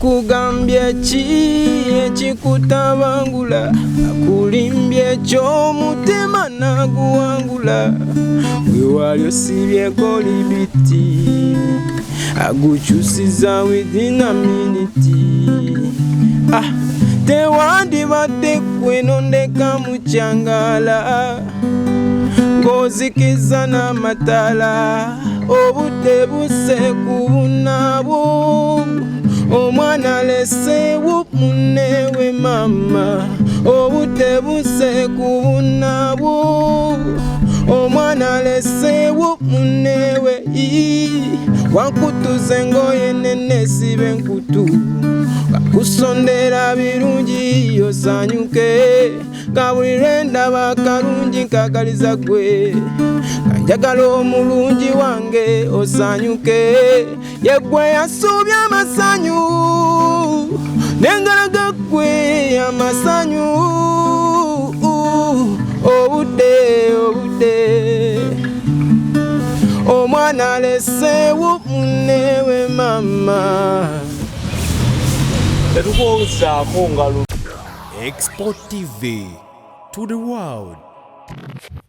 Akugambye ki ekikutabangula, akulimbye ky'omutima naguwangula, wewali osibyeko libiti, agukyusiza within a minute. Tewandibadde kweno ndeka mukyangala, ng'ozikiza n'amatala, obudde buse ku bunabo, omwana lesewo munnewe mama, obudde buse ku bunabo, omwana lesewo munnewe, wankutuze engoye nene sibe nkutu, kakusondera birungi osanyuke, kabulire ndaba kalungi nkagaliza gwe, kanjagala omulungi wange osanyuke, yegwe yasuubye amasanyu n'engalaga gwe amasanyu, obudde omwana alesewo munnewe mama. Export TV to the world.